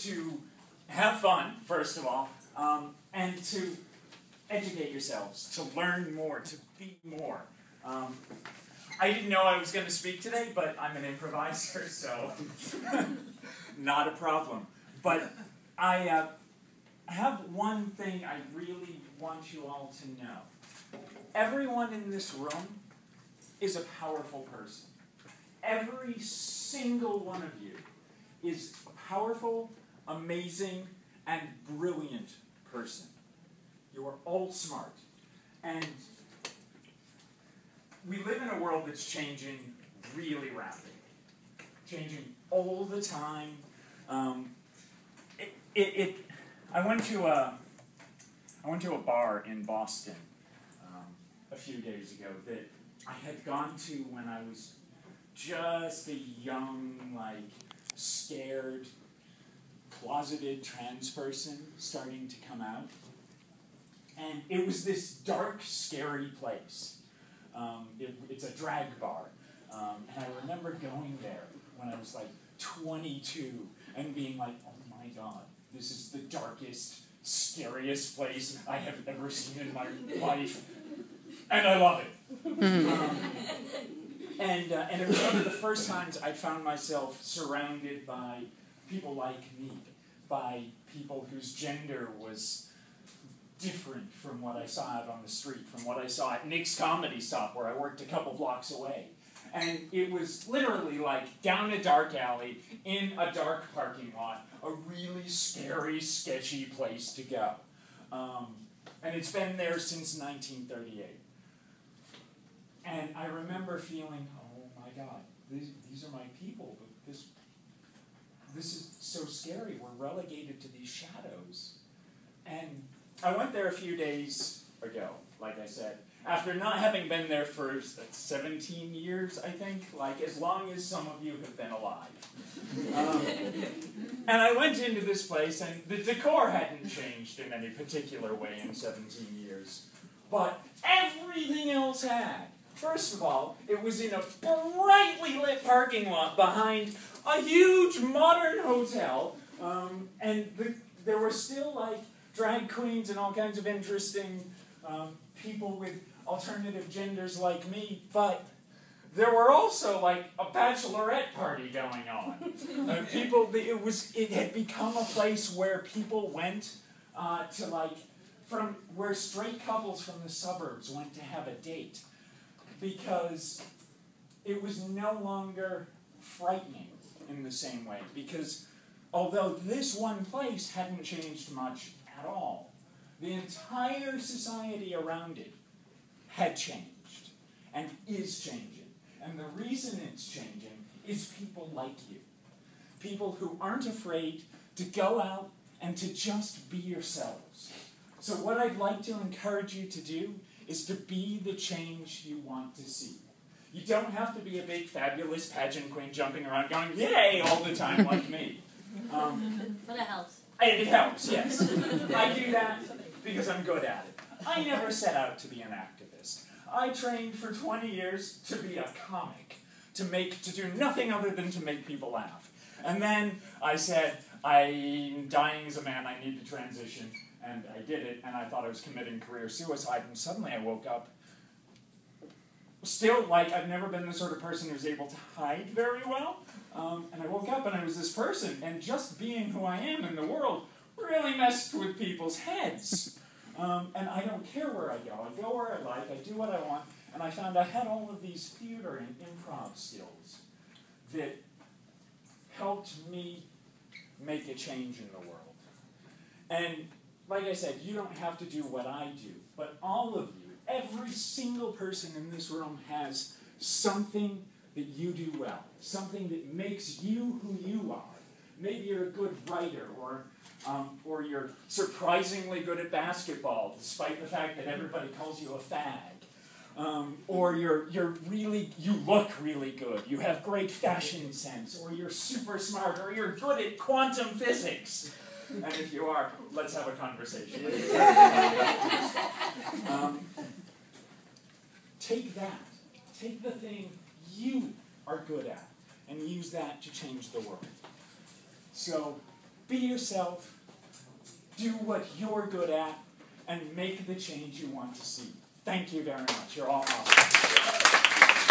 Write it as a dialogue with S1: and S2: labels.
S1: to have fun, first of all, and to educate yourselves, to learn more, to be more. I didn't know I was going to speak today, but I'm an improviser, so not a problem. But I have one thing I really want you all to know. Everyone in this room is a powerful person. Every single one of you is a powerful, amazing, and brilliant person. You are all smart. And we live in a world that's changing really rapidly. Changing all the time. I went to a bar in Boston a few days ago that I had gone to when I was just a young, scared, closeted trans person starting to come out. And it was this dark, scary place. It's a drag bar. And I remember going there when I was 22 and being like, oh my God, this is the darkest, scariest place I have ever seen in my life. And I love it. And it was one of the first times I found myself surrounded by people like me, by people whose gender was different from what I saw out on the street, from what I saw at Nick's Comedy Stop, where I worked a couple blocks away. And it was literally down a dark alley, in a dark parking lot, a really scary, sketchy place to go. And it's been there since 1938. And I remember feeling, oh my God, these are my people, but this is so scary. We're relegated to these shadows. And I went there a few days ago, like I said, after not having been there for 17 years, I think, as long as some of you have been alive. And I went into this place, and the decor hadn't changed in any particular way in 17 years. But everything else had. First of all, it was in a brightly lit parking lot behind a huge modern hotel, and there were still drag queens and all kinds of interesting people with alternative genders like me, but there were also a bachelorette party going on. It had become a place where people went from where straight couples from the suburbs went to have a date, because it was no longer frightening in the same way. Because although this one place hadn't changed much at all, the entire society around it had changed and is changing. And the reason it's changing is people like you. People who aren't afraid to go out and to just be yourselves. So what I'd like to encourage you to do is to be the change you want to see. You don't have to be a big, fabulous pageant queen jumping around going, yay, all the time like me.
S2: But it helps.
S1: It helps, yes. I do that because I'm good at it. I never set out to be an activist. I trained for 20 years to be a comic, to do nothing other than to make people laugh. And then I said, I'm dying as a man, I need to transition. And I did it, and I thought I was committing career suicide, and suddenly I woke up still I've never been the sort of person who's able to hide very well. And I woke up and I was this person, and just being who I am in the world really messed with people's heads. And I don't care where I go. I go where I like, I do what I want, and I found I had all of these theater and improv skills that helped me make a change in the world. And like I said, you don't have to do what I do, but all of you, every single person in this room has something that you do well, something that makes you who you are. Maybe you're a good writer, or you're surprisingly good at basketball, despite the fact that everybody calls you a fag. Or you look really good, you have great fashion sense, or you're super smart, or you're good at quantum physics. And if you are, let's have a conversation. Take that. Take the thing you are good at and use that to change the world. So Be yourself, do what you're good at, and make the change you want to see. Thank you very much. You're all awesome.